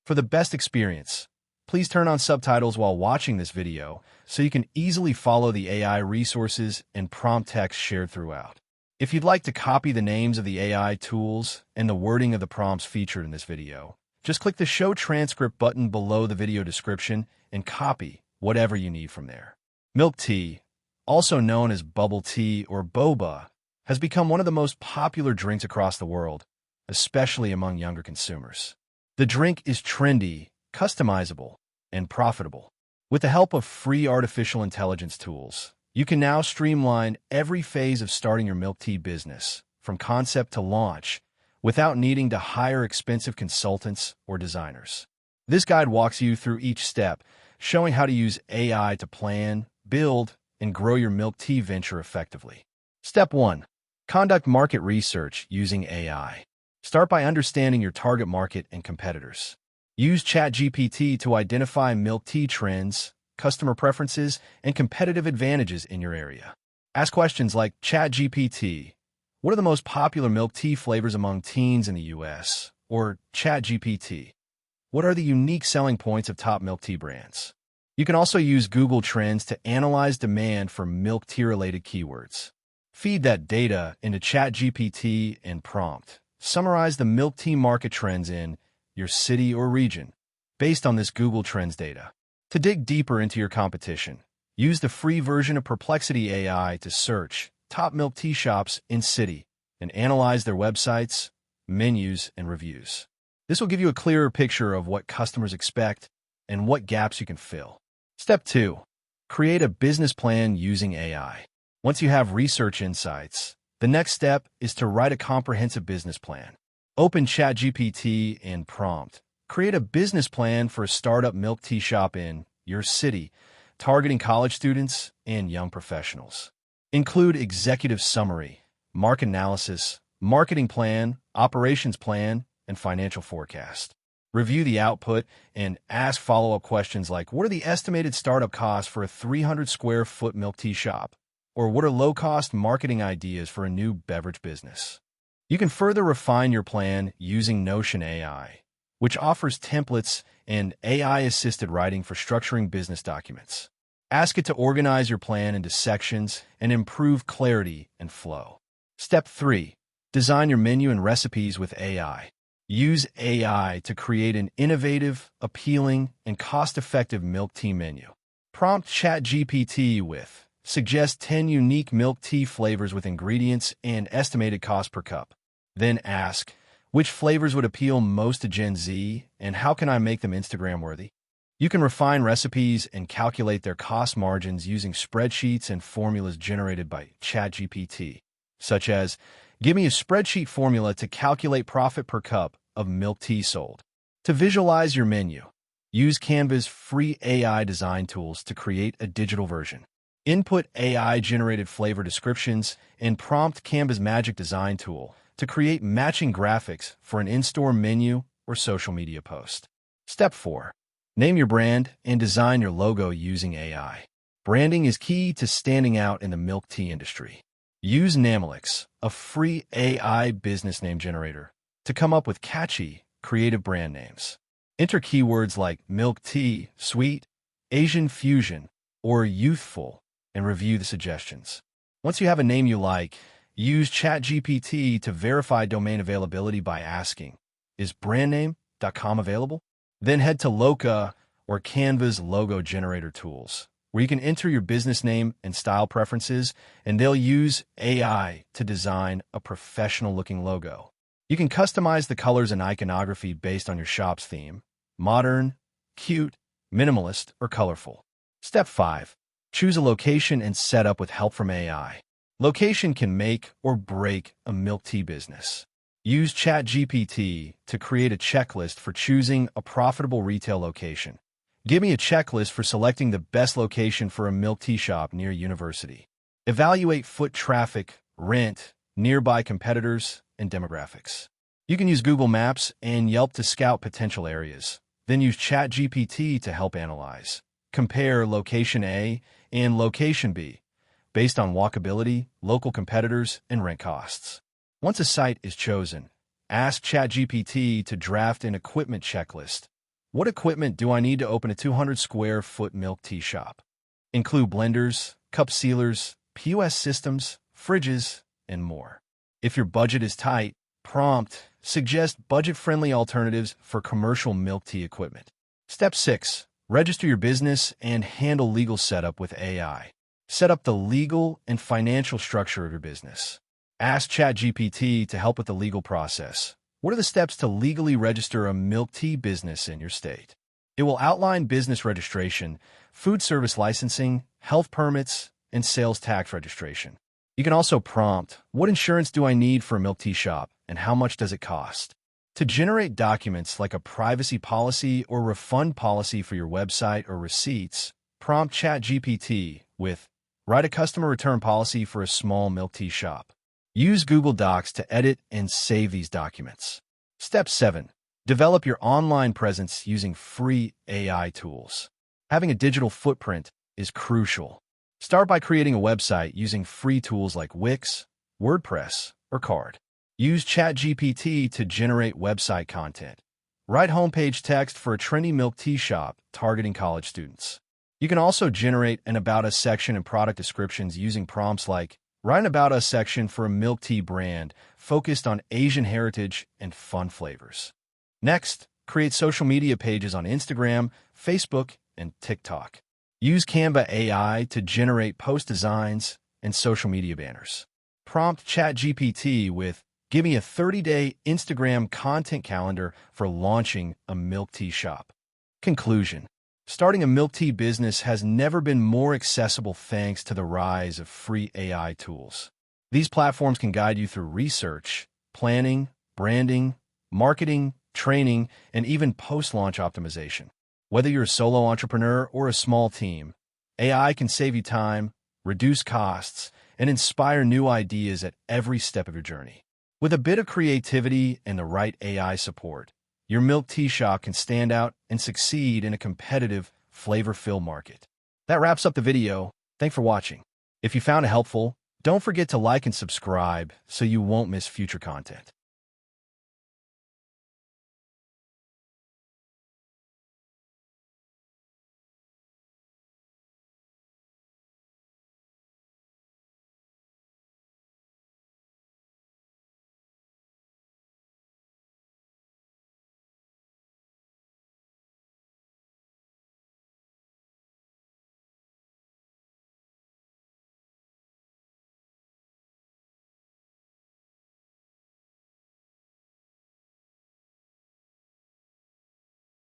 For the best experience, please turn on subtitles while watching this video so you can easily follow the AI resources and prompt text shared throughout. If you'd like to copy the names of the AI tools and the wording of the prompts featured in this video, just click the Show Transcript button below the video description and copy whatever you need from there. Milk tea, also known as bubble tea or boba, has become one of the most popular drinks across the world, especially among younger consumers. The drink is trendy, customizable, and profitable. With the help of free artificial intelligence tools, you can now streamline every phase of starting your milk tea business, from concept to launch, without needing to hire expensive consultants or designers. This guide walks you through each step, showing how to use AI to plan, build, and grow your milk tea venture effectively. Step 1. Conduct market research using AI. Start by understanding your target market and competitors. Use ChatGPT to identify milk tea trends, customer preferences, and competitive advantages in your area. Ask questions like, ChatGPT, what are the most popular milk tea flavors among teens in the US? Or ChatGPT, what are the unique selling points of top milk tea brands? You can also use Google Trends to analyze demand for milk tea-related keywords. Feed that data into ChatGPT and prompt. Summarize the milk tea market trends in your city or region based on this Google Trends data. To dig deeper into your competition, use the free version of Perplexity AI to search top milk tea shops in city and analyze their websites, menus, and reviews. This will give you a clearer picture of what customers expect and what gaps you can fill. Step 2. Create a business plan using AI. Once you have research insights, the next step is to write a comprehensive business plan. Open ChatGPT and prompt. Create a business plan for a startup milk tea shop in your city, targeting college students and young professionals. Include executive summary, market analysis, marketing plan, operations plan, and financial forecast. Review the output and ask follow-up questions like, what are the estimated startup costs for a 300 square foot milk tea shop? Or what are low-cost marketing ideas for a new beverage business? You can further refine your plan using Notion AI, which offers templates and AI-assisted writing for structuring business documents. Ask it to organize your plan into sections and improve clarity and flow. Step 3. Design your menu and recipes with AI. Use AI to create an innovative, appealing, and cost-effective milk tea menu. Prompt ChatGPT with, suggest 10 unique milk tea flavors with ingredients and estimated cost per cup. Then ask, which flavors would appeal most to Gen Z, and how can I make them Instagram-worthy? You can refine recipes and calculate their cost margins using spreadsheets and formulas generated by ChatGPT, such as, give me a spreadsheet formula to calculate profit per cup of milk tea sold. To visualize your menu, use Canva's free AI design tools to create a digital version. Input AI-generated flavor descriptions and prompt Canva's magic design tool to create matching graphics for an in-store menu or social media post. Step 4. Name your brand and design your logo using AI. Branding is key to standing out in the milk tea industry. Use Namelix, a free AI business name generator, to come up with catchy, creative brand names. Enter keywords like milk tea, sweet, Asian fusion, or youthful, and review the suggestions. Once you have a name you like, use ChatGPT to verify domain availability by asking, is brandname.com available? Then head to Loca or Canva's logo generator tools, where you can enter your business name and style preferences, and they'll use AI to design a professional-looking logo. You can customize the colors and iconography based on your shop's theme: modern, cute, minimalist, or colorful. Step 5. Choose a location and set up with help from AI. Location can make or break a milk tea business. Use ChatGPT to create a checklist for choosing a profitable retail location. Give me a checklist for selecting the best location for a milk tea shop near university. Evaluate foot traffic, rent, nearby competitors, and demographics. You can use Google Maps and Yelp to scout potential areas. Then use ChatGPT to help analyze. Compare location A and location B based on walkability, local competitors, and rent costs. Once a site is chosen, ask ChatGPT to draft an equipment checklist, What equipment do I need to open a 200 square foot milk tea shop? Include blenders, cup sealers, POS systems, fridges, and more. If your budget is tight, Prompt suggests budget-friendly alternatives for commercial milk tea equipment. Step 6. Register your business and handle legal setup with AI. Set up the legal and financial structure of your business. Ask ChatGPT to help with the legal process. What are the steps to legally register a milk tea business in your state? It will outline business registration, food service licensing, health permits, and sales tax registration. You can also prompt, what insurance do I need for a milk tea shop, and how much does it cost? To generate documents like a privacy policy or refund policy for your website or receipts, prompt ChatGPT with, write a customer return policy for a small milk tea shop. Use Google Docs to edit and save these documents. Step 7. Develop your online presence using free AI tools. Having a digital footprint is crucial. Start by creating a website using free tools like Wix, WordPress, or Card. Use ChatGPT to generate website content. Write homepage text for a trendy milk tea shop targeting college students. You can also generate an About Us section and product descriptions using prompts like, write an About Us section for a milk tea brand focused on Asian heritage and fun flavors. Next, create social media pages on Instagram, Facebook, and TikTok. Use Canva AI to generate post designs and social media banners. Prompt ChatGPT with, give me a 30-day Instagram content calendar for launching a milk tea shop. Conclusion. Starting a milk tea business has never been more accessible thanks to the rise of free AI tools. These platforms can guide you through research, planning, branding, marketing, training, and even post-launch optimization. Whether you're a solo entrepreneur or a small team, AI can save you time, reduce costs, and inspire new ideas at every step of your journey. With a bit of creativity and the right AI support, your milk tea shop can stand out and succeed in a competitive, flavor-filled market. That wraps up the video. Thanks for watching. If you found it helpful, don't forget to like and subscribe so you won't miss future content.